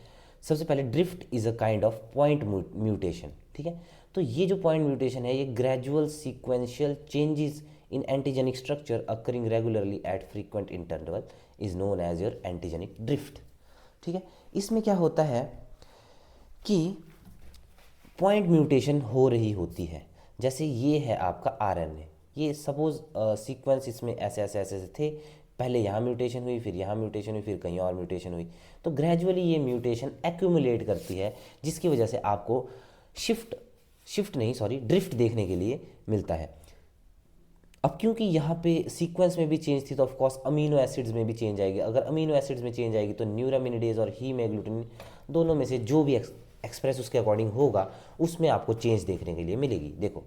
सबसे पहले drift is a kind of point mutation, ठीक है। तो ये जो पॉइंट म्यूटेशन है ये gradual sequential changes in antigenic structure occurring regularly at frequent interval is known as your antigenic drift, ठीक है। इसमें क्या होता है कि पॉइंट म्यूटेशन हो रही होती है, जैसे ये है आपका आरएनए, ये सपोज सीक्वेंस इसमें ऐसे ऐसे ऐसे ऐसे थे, पहले यहाँ म्यूटेशन हुई, फिर यहाँ म्यूटेशन हुई, फिर कहीं और म्यूटेशन हुई, तो ग्रेजुअली ये म्यूटेशन एक्यूमुलेट करती है, जिसकी वजह से आपको शिफ्ट शिफ्ट नहीं सॉरी ड्रिफ्ट देखने के लिए मिलता है। अब क्योंकि यहाँ पे सीक्वेंस में भी चेंज थी, तो ऑफ कोर्स अमीनो एसिड्स में भी चेंज आएगी। अगर अमीनो एसिड्स में चेंज आएगी तो न्यूरामिनिडेज और हीमोग्लूटिन दोनों में से जो भी एक्सप्रेस उसके अकॉर्डिंग होगा, उसमें आपको चेंज देखने के लिए मिलेगी। देखो,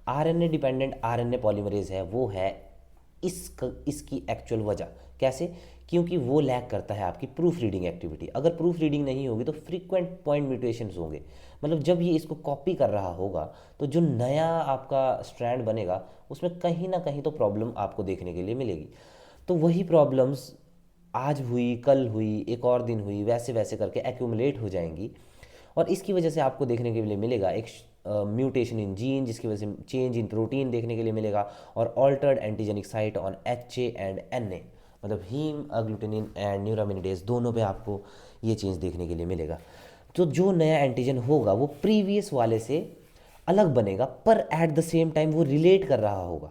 आरएनए डिपेंडेंट आरएनए पॉलीमरेज है, वो है इसकी एक्चुअल वजह कैसे, क्योंकि वो लैक करता है आपकी प्रूफ रीडिंग एक्टिविटी। अगर प्रूफ रीडिंग नहीं होगी तो फ्रीक्वेंट पॉइंट म्यूटेशंस होंगे, मतलब जब ये इसको कॉपी कर रहा होगा तो जो नया आपका स्ट्रैंड बनेगा उसमें कहीं ना कहीं तो प्रॉब्लम आपको देखने के लिए मिलेगी। तो वही प्रॉब्लम्स आज हुई, कल हुई, एक और दिन हुई, वैसे वैसे करके एक्यूमुलेट हो जाएंगी, और इसकी वजह से आपको देखने के लिए मिलेगा एक म्यूटेशन इन जीन, जिसकी वजह से चेंज इन प्रोटीन देखने के लिए मिलेगा, और altered antigenic site on HA and NA, मतलब हीम अग्लूटिनिन एंड न्यूरामिनिडेज दोनों पे आपको ये चेंज देखने के लिए मिलेगा। तो जो नया एंटीजन होगा वो प्रीवियस वाले से अलग बनेगा, पर एट द सेम टाइम वो रिलेट कर रहा होगा,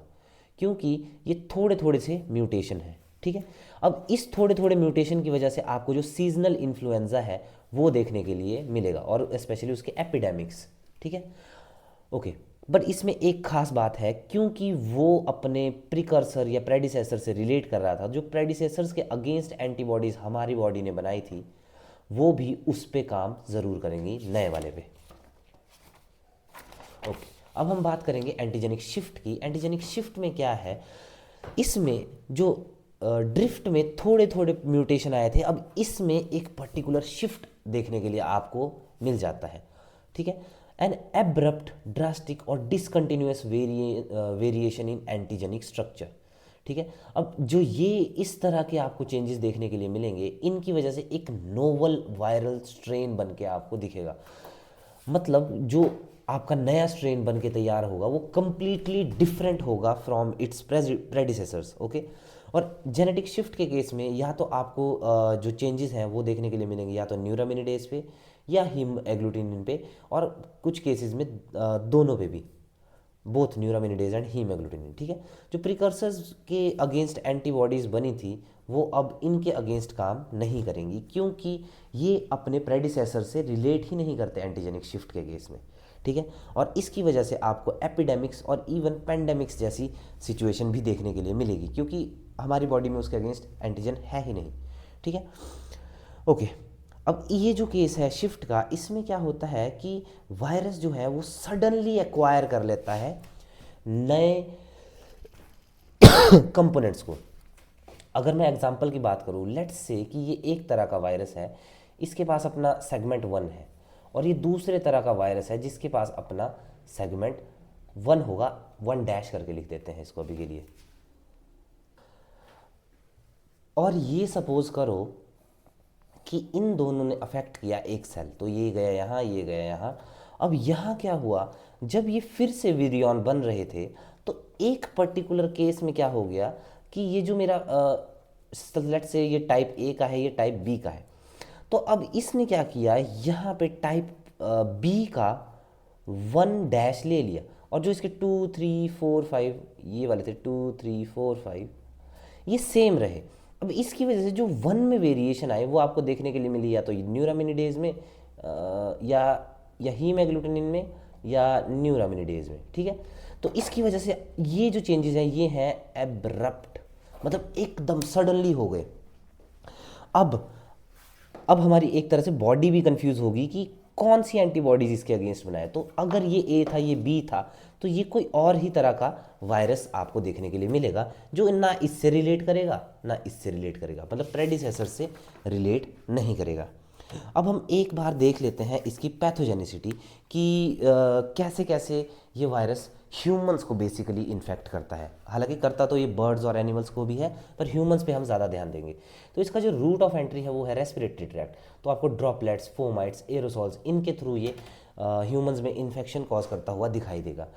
क्योंकि ये थोड़े थोड़े से म्यूटेशन है। ठीक है, अब इस थोड़े थोड़े म्यूटेशन की वजह से आपको जो सीजनल इन्फ्लुएंजा है वो देखने के लिए मिलेगा, और स्पेशली उसके एपिडेमिक्स। ठीक है, ओके, बट इसमें एक खास बात है, क्योंकि वो अपने प्रिकर्सर या प्रेडिसेसर से रिलेट कर रहा था, जो प्रेडिसेसर्स के अगेंस्ट एंटीबॉडीज़ हमारी बॉडी ने बनाई थी वो भी उस पे काम ज़रूर करेंगी नए वाले पे। ओके, अब हम बात करेंगे एंटीजेनिक शिफ्ट की। एंटीजेनिक शिफ्ट में क्या है, इसमें जो ड्रिफ्ट में थोड़े थोड़े म्यूटेशन आए थे, अब इसमें एक पर्टिकुलर शिफ्ट देखने के लिए आपको मिल जाता है। ठीक है, एन एब्रप्ट, ड्रास्टिक और discontinuous variation in antigenic structure. ठीक है, अब जो ये इस तरह के आपको चेंजेस देखने के लिए मिलेंगे, इनकी वजह से एक नोवल वायरल स्ट्रेन बन के आपको दिखेगा। मतलब जो आपका नया स्ट्रेन बन के तैयार होगा वो कंप्लीटली डिफरेंट होगा फ्रॉम इट्स प्रेडिसेसर्स। ओके, और जेनेटिक शिफ्ट के केस में या तो आपको जो चेंजेस हैं वो देखने के लिए मिलेंगे या तो न्यूरामिनिडेज पे या हीम एग्लूटिनिन पे, और कुछ केसेस में दोनों पे भी, बोथ न्यूरामिनिडेज एंड हीमोग्लोबिन। ठीक है, जो प्रिकर्सर्स के अगेंस्ट एंटीबॉडीज़ बनी थी वो अब इनके अगेंस्ट काम नहीं करेंगी, क्योंकि ये अपने प्रेडिसेसर से रिलेट ही नहीं करते एंटीजेनिक शिफ्ट के केस में। ठीक है, और इसकी वजह से आपको एपिडेमिक्स और इवन पेंडेमिक्स जैसी सिचुएशन भी देखने के लिए मिलेगी, क्योंकि हमारी बॉडी में उसके अगेंस्ट एंटीजन है ही नहीं। ठीक है, ओके, अब ये जो केस है शिफ्ट का, इसमें क्या होता है कि वायरस जो है वो सडनली एक्वायर कर लेता है नए कंपोनेंट्स को। अगर मैं एग्जांपल की बात करूँ, लेट्स से कि ये एक तरह का वायरस है, इसके पास अपना सेगमेंट 1 है, और ये दूसरे तरह का वायरस है जिसके पास अपना सेगमेंट 1 होगा, 1 डैश करके लिख देते हैं इसको अभी के लिए। और ये सपोज करो कि इन दोनों ने अफेक्ट किया एक सेल, तो ये गया यहाँ, ये गया यहाँ। अब यहाँ क्या हुआ, जब ये फिर से विरियन बन रहे थे तो एक पर्टिकुलर केस में क्या हो गया कि ये जो मेरा लेट्स से ये टाइप ए का है, ये टाइप बी का है, तो अब इसने क्या किया, यहाँ पे टाइप बी का 1 डैश ले लिया, और जो इसके 2 3 4 5 ये वाले थे 2 3 4 5 ये सेम रहे। अब इसकी वजह से जो 1 में वेरिएशन आए वो आपको देखने के लिए मिली या तो न्यूरामिनिडेज में या हीमोग्लूटिनिन में या न्यूरामिनिडेज में। ठीक है, तो इसकी वजह से ये जो चेंजेस हैं ये हैं एब्रप्ट, मतलब एकदम सडनली हो गए। अब हमारी एक तरह से बॉडी भी कंफ्यूज होगी कि कौन सी एंटीबॉडीज इसके अगेंस्ट बनाए। तो अगर ये ए था, ये बी था, तो ये कोई और ही तरह का वायरस आपको देखने के लिए मिलेगा, जो ना इससे रिलेट करेगा ना इससे रिलेट करेगा, मतलब प्रेडिसेसर से रिलेट नहीं करेगा। अब हम एक बार देख लेते हैं इसकी पैथोजेनिसिटी कि कैसे कैसे ये वायरस ह्यूमंस को बेसिकली इन्फेक्ट करता है। हालांकि करता तो ये बर्ड्स और एनिमल्स को भी है, पर ह्यूमंस पे हम ज़्यादा ध्यान देंगे। तो इसका जो रूट ऑफ एंट्री है वो है रेस्पिरेटरी ट्रैक्ट, तो आपको ड्रॉपलेट्स, फोमाइट्स, एरोसॉल्स, इनके थ्रू ये ह्यूमंस में इन्फेक्शन कॉज करता हुआ दिखाई देगा।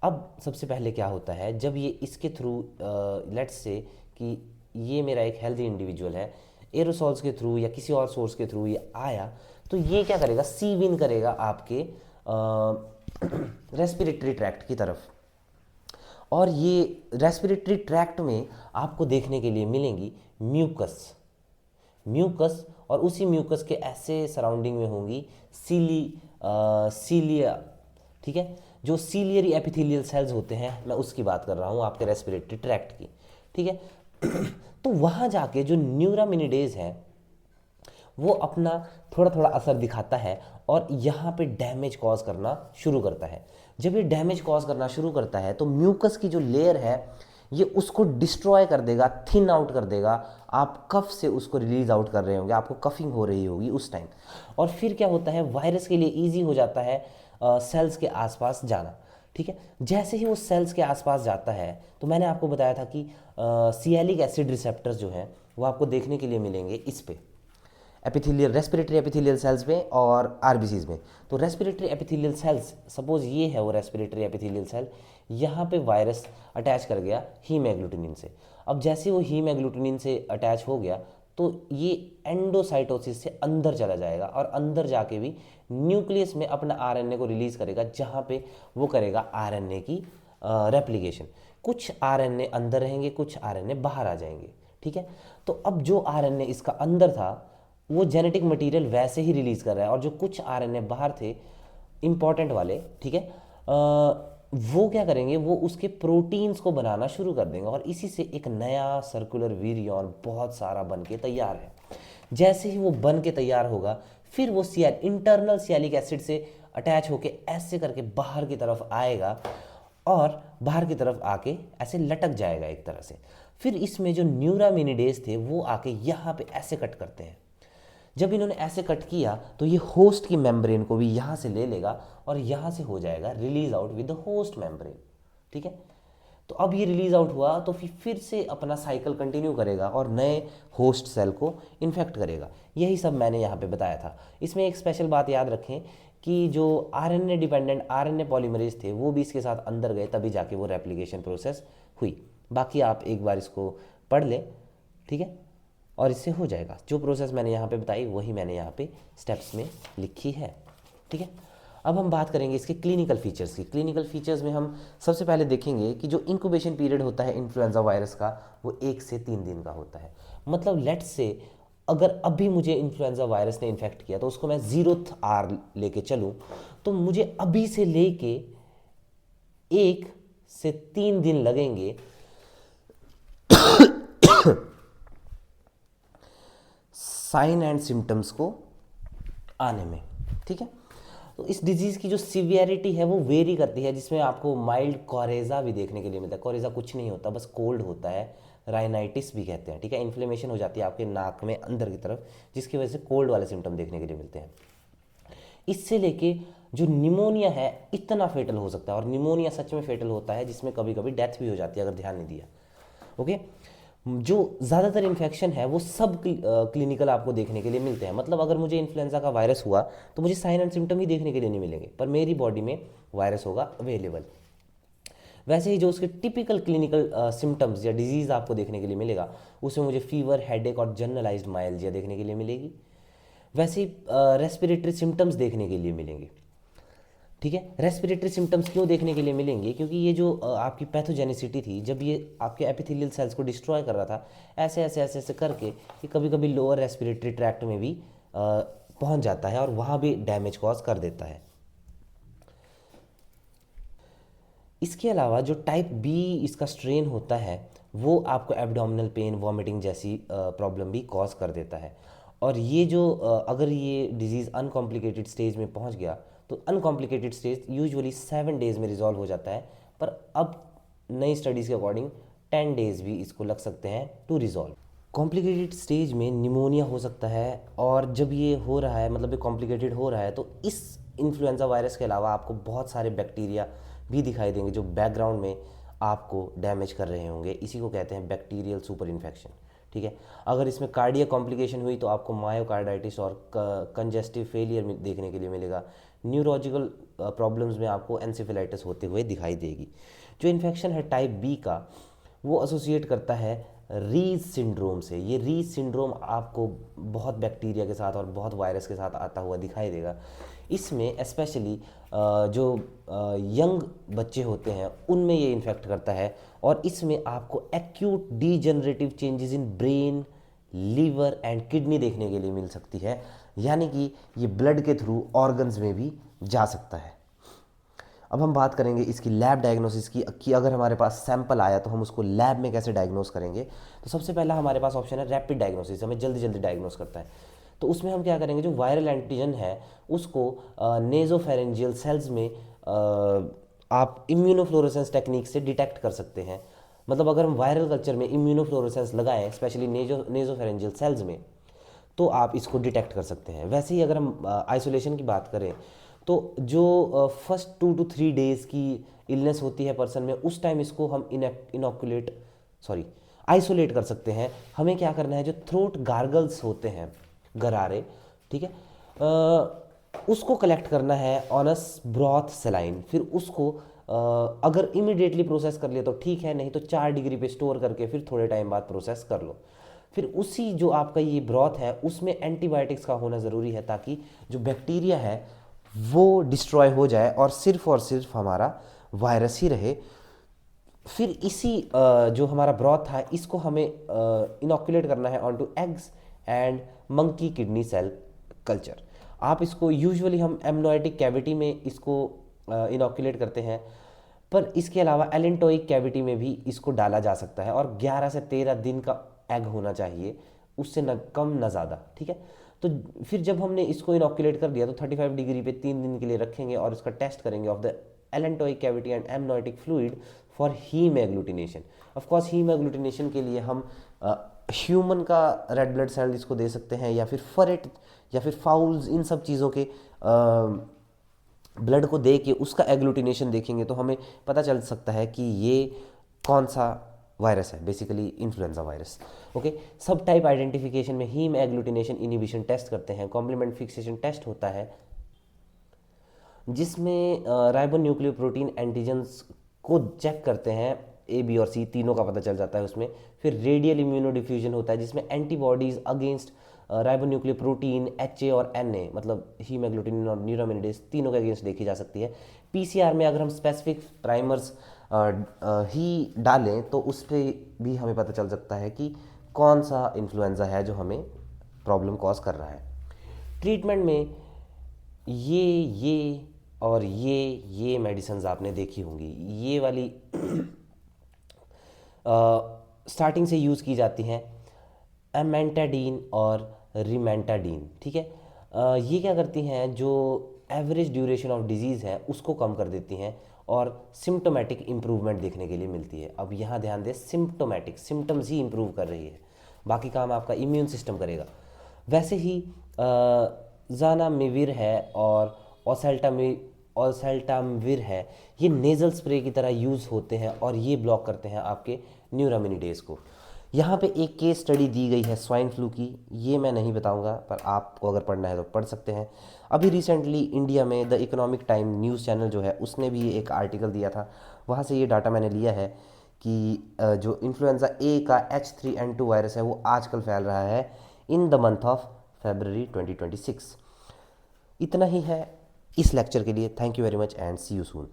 अब सबसे पहले क्या होता है, जब ये इसके थ्रू लेट्स से कि ये मेरा एक हेल्दी इंडिविजुअल है, एरोसॉल्स के थ्रू या किसी और सोर्स के थ्रू ये आया, तो ये क्या करेगा, सीव इन करेगा आपके रेस्पिरेटरी ट्रैक्ट की तरफ, और ये रेस्पिरेटरी ट्रैक्ट में आपको देखने के लिए मिलेंगी म्यूकस, म्यूकस, और उसी म्यूकस के ऐसे सराउंडिंग में होंगी सीलिया, ठीक है, जो सीलियरी एपिथेलियल सेल्स होते हैं, मैं उसकी बात कर रहा हूँ आपके रेस्पिरेटरी ट्रैक्ट की, ठीक है। तो वहाँ जाके जो न्यूरामिनिडेज है वो अपना थोड़ा थोड़ा असर दिखाता है और यहाँ पे डैमेज कॉज करना शुरू करता है। जब ये डैमेज कॉज करना शुरू करता है तो म्यूकस की जो लेयर है ये उसको डिस्ट्रॉय कर देगा, थिन आउट कर देगा। आप कफ से उसको रिलीज आउट कर रहे होंगे, आपको कफिंग हो रही होगी उस टाइम, और फिर क्या होता है, वायरस के लिए ईजी हो जाता है सेल्स के आसपास जाना, ठीक है। जैसे ही वो सेल्स के आसपास जाता है तो मैंने आपको बताया था कि सियालिक एसिड रिसेप्टर्स जो हैं वो आपको देखने के लिए मिलेंगे इस पे, एपिथेलियल, रेस्पिरेटरी एपिथेलियल सेल्स में और आरबीसीज में। तो रेस्पिरेटरी एपिथेलियल सेल्स, सपोज ये है वो रेस्पिरेटरी एपिथेलियल सेल, यहाँ पे वायरस अटैच कर गया हीमोग्लूटिनिन से। अब जैसे वो हीमोग्लूटिनिन से अटैच हो गया तो ये एंडोसाइटोसिस से अंदर चला जाएगा और अंदर जाके भी न्यूक्लियस में अपना आरएनए को रिलीज करेगा, जहाँ पे वो करेगा आरएनए की रेप्लिकेशन। कुछ आरएनए अंदर रहेंगे, कुछ आरएनए बाहर आ जाएंगे, ठीक है। तो अब जो आरएनए इसका अंदर था वो जेनेटिक मटेरियल वैसे ही रिलीज कर रहा है, और जो कुछ आरएनए बाहर थे इंपॉर्टेंट वाले, ठीक है, वो क्या करेंगे, वो उसके प्रोटीन्स को बनाना शुरू कर देंगे और इसी से एक नया सर्कुलर वीरियन बहुत सारा बन के तैयार है। जैसे ही वो बन के तैयार होगा फिर वो इंटरनल सियालिक एसिड से अटैच होके ऐसे करके बाहर की तरफ आएगा और बाहर की तरफ आके ऐसे लटक जाएगा एक तरह से। फिर इसमें जो न्यूरामिनिडेज थे वो आके यहाँ पे ऐसे कट करते हैं। जब इन्होंने ऐसे कट किया तो ये होस्ट की मेम्ब्रेन को भी यहाँ से ले लेगा और यहाँ से हो जाएगा release out with the host membrane, ठीक है। तो अब ये रिलीज आउट हुआ तो फिर से अपना साइकिल कंटिन्यू करेगा और नए होस्ट सेल को इन्फेक्ट करेगा। यही सब मैंने यहाँ पे बताया था। इसमें एक स्पेशल बात याद रखें कि जो आरएनए डिपेंडेंट आरएनए पॉलीमरेज थे वो भी इसके साथ अंदर गए, तभी जाके वो रेप्लिकेशन प्रोसेस हुई। बाकी आप एक बार इसको पढ़ लें, ठीक है, और इससे हो जाएगा। जो प्रोसेस मैंने यहाँ पे बताई वही मैंने यहाँ पे स्टेप्स में लिखी है, ठीक है। अब हम बात करेंगे इसके क्लिनिकल फीचर्स की। क्लिनिकल फीचर्स में हम सबसे पहले देखेंगे कि जो इंक्यूबेशन पीरियड होता है इन्फ्लुएंजा वायरस का वो 1 से 3 दिन का होता है। मतलब लेट्स से अगर अभी मुझे इन्फ्लुएंजा वायरस ने इन्फेक्ट किया तो उसको मैं 0th आवर लेके चलूँ तो मुझे अभी से लेके 1 से 3 दिन लगेंगे साइन एंड सिम्टम्स को आने में, ठीक है। तो इस डिजीज़ की जो सीवियरिटी है वो वेरी करती है, जिसमें आपको माइल्ड कोरेजा भी देखने के लिए मिलता है। कोरेजा कुछ नहीं होता, बस कोल्ड होता है, राइनाइटिस भी कहते हैं, ठीक है। इन्फ्लेमेशन हो जाती है आपके नाक में अंदर की तरफ, जिसकी वजह से कोल्ड वाले सिम्टम देखने के लिए मिलते हैं। इससे लेके जो निमोनिया है इतना फेटल हो सकता है, और निमोनिया सच में फेटल होता है, जिसमें कभी कभी डेथ भी हो जाती है अगर ध्यान नहीं दिया, ओके। जो ज़्यादातर इन्फेक्शन है वो सब क्लिनिकल आपको देखने के लिए मिलते हैं। मतलब अगर मुझे इन्फ्लुएंजा का वायरस हुआ तो मुझे साइन एंड सिम्टम ही देखने के लिए नहीं मिलेंगे, पर मेरी बॉडी में वायरस होगा अवेलेबल। वैसे ही जो उसके टिपिकल क्लिनिकल सिम्टम्स या डिजीज़ आपको देखने के लिए मिलेगा उसमें मुझे फीवर, हेडेक और जनरलाइज्ड माइल्जिया देखने के लिए मिलेगी। वैसे ही रेस्पिरेटरी सिम्टम्स देखने के लिए मिलेंगे, ठीक है। रेस्पिरेटरी सिम्टम्स क्यों देखने के लिए मिलेंगे, क्योंकि ये जो आपकी पैथोजेनिसिटी थी, जब ये आपके एपिथेलियल सेल्स को डिस्ट्रॉय कर रहा था ऐसे ऐसे ऐसे ऐसे करके, ये कभी कभी लोअर रेस्पिरेटरी ट्रैक्ट में भी पहुंच जाता है और वहाँ भी डैमेज कॉज कर देता है। इसके अलावा जो टाइप बी इसका स्ट्रेन होता है वो आपको एब्डोमिनल पेन, वॉमिटिंग जैसी प्रॉब्लम भी कॉज कर देता है। और ये जो अगर ये डिजीज़ अनकॉम्प्लिकेटेड स्टेज में पहुंच गया तो अनकॉम्प्लिकेटेड स्टेज यूजुअली 7 डेज़ में रिजॉल्व हो जाता है, पर अब नई स्टडीज़ के अकॉर्डिंग 10 डेज़ भी इसको लग सकते हैं टू रिजॉल्व। कॉम्प्लिकेटेड स्टेज में निमोनिया हो सकता है, और जब ये हो रहा है, मतलब ये कॉम्प्लिकेटेड हो रहा है, तो इस इन्फ्लुएंजा वायरस के अलावा आपको बहुत सारे बैक्टीरिया भी दिखाई देंगे जो बैकग्राउंड में आपको डैमेज कर रहे होंगे। इसी को कहते हैं बैक्टीरियल सुपर इन्फेक्शन, ठीक है। अगर इसमें कार्डियक कॉम्प्लिकेशन हुई तो आपको मायोकार्डाइटिस और कंजेस्टिव फेलियर देखने के लिए मिलेगा। न्यूरोलॉजिकल प्रॉब्लम्स में आपको एंसेफेलाइटिस होते हुए दिखाई देगी। जो इन्फेक्शन है टाइप बी का वो एसोसिएट करता है रीज सिंड्रोम से। ये रीज सिंड्रोम आपको बहुत बैक्टीरिया के साथ और बहुत वायरस के साथ आता हुआ दिखाई देगा। इसमें स्पेशली जो यंग बच्चे होते हैं उनमें ये इन्फेक्ट करता है, और इसमें आपको acute degenerative changes in brain, liver and kidney देखने के लिए मिल सकती है, यानी कि ये ब्लड के थ्रू ऑर्गन्स में भी जा सकता है। अब हम बात करेंगे इसकी लैब डायग्नोसिस की कि अगर हमारे पास सैंपल आया तो हम उसको लैब में कैसे डायग्नोस करेंगे। तो सबसे पहला हमारे पास ऑप्शन है रैपिड डायग्नोसिस, हमें जल्दी जल्दी डायग्नोस करता है। तो उसमें हम क्या करेंगे, जो वायरल एंटीजन है उसको नेजोफेरेंजियल सेल्स में आप इम्यूनोफ्लोरेसेंस टेक्निक से डिटेक्ट कर सकते हैं। मतलब अगर हम वायरल कल्चर में इम्यूनोफ्लोरेसेंस लगाएं स्पेशली नेजोफेरेंजियल सेल्स में, तो आप इसको डिटेक्ट कर सकते हैं। वैसे ही अगर हम आइसोलेशन की बात करें तो जो फर्स्ट 2 to 3 डेज़ की इलनेस होती है पर्सन में, उस टाइम इसको हम आइसोलेट कर सकते हैं। हमें क्या करना है, जो थ्रोट गार्गल्स होते हैं, गरारे, ठीक है, उसको कलेक्ट करना है ऑनस ब्रॉथ सेलाइन। फिर उसको अगर इमिडिएटली प्रोसेस कर लिया तो ठीक है, नहीं तो 4 डिग्री पे स्टोर करके फिर थोड़े टाइम बाद प्रोसेस कर लो। फिर उसी जो आपका ये ब्रॉथ है उसमें एंटीबायोटिक्स का होना ज़रूरी है, ताकि जो बैक्टीरिया है वो डिस्ट्रॉय हो जाए और सिर्फ हमारा वायरस ही रहे। फिर इसी जो हमारा ब्रॉथ था इसको हमें इनोकुलेट करना है on two eggs and monkey kidney cell culture. आप इसको यूजुअली हम एमनोइटिक कैविटी में इसको इनोकुलेट करते हैं, पर इसके अलावा एलेंटोइक कैविटी में भी इसको डाला जा सकता है, और 11 से 13 दिन का एग होना चाहिए, उससे न कम न ज़्यादा, ठीक है। तो फिर जब हमने इसको इनोकुलेट कर दिया तो 35 डिग्री पे 3 दिन के लिए रखेंगे और इसका टेस्ट करेंगे of the allantoic cavity and amniotic fluid for haemagglutination. Of course haemagglutination के लिए हम ह्यूमन का रेड ब्लड सेल इसको दे सकते हैं, या फिर फरेट या फिर फाउल्स, इन सब चीज़ों के ब्लड को दे के उसका एग्लूटिनेशन देखेंगे तो हमें पता चल सकता है कि ये कौन सा वायरस है, बेसिकली इन्फ्लुएंजा वायरस। ओके, सब टाइप आइडेंटिफिकेशन में हीम एग्लूटिनेशन इनिबिशन टेस्ट करते हैं। कॉम्प्लीमेंट फिक्सेशन टेस्ट होता है जिसमें राइबोन्यूक्लियोप्रोटीन एंटीजन्स को चेक करते हैं, ए बी और सी तीनों का पता चल जाता है उसमें। फिर रेडियल इम्यूनोडिफ्यूजन होता है जिसमें antibodies against ribonucleoprotein H A और एन ए, मतलब हीमोग्लोबिन और न्यूरामिनिडेज तीनों के अगेंस्ट देखी जा सकती है। पीसीआर में अगर हम स्पेसिफिक प्राइमर्स ही डालें तो उस पर भी हमें पता चल सकता है कि कौन सा इन्फ्लुएंजा है जो हमें प्रॉब्लम कॉज कर रहा है। ट्रीटमेंट में ये और ये मेडिसिन आपने देखी होंगी, ये वाली स्टार्टिंग से यूज़ की जाती हैं, एमेंटाडीन और रिमेंटाडीन, ठीक है। ये क्या करती हैं, जो एवरेज ड्यूरेशन ऑफ डिजीज़ है उसको कम कर देती हैं और सिम्टोमेटिक इम्प्रूवमेंट देखने के लिए मिलती है। अब यहाँ ध्यान दें, सिम्टोमेटिक, सिम्टम्स ही इम्प्रूव कर रही है, बाकी काम आपका इम्यून सिस्टम करेगा। वैसे ही ज़ानामिविर है और ओसेल्टामिविर है, ये नेज़ल स्प्रे की तरह यूज़ होते हैं और ये ब्लॉक करते हैं आपके न्यूरामिनिडेज को। यहाँ पे एक केस स्टडी दी गई है स्वाइन फ्लू की, ये मैं नहीं बताऊंगा, पर आपको अगर पढ़ना है तो पढ़ सकते हैं। अभी रिसेंटली इंडिया में the economic time news channel जो है उसने भी एक आर्टिकल दिया था, वहाँ से ये डाटा मैंने लिया है कि जो इन्फ्लुएंजा ए का H3N2 वायरस है वो आजकल फैल रहा है in the month of February 2026। इतना ही है इस लेक्चर के लिए। Thank you very much and see you soon.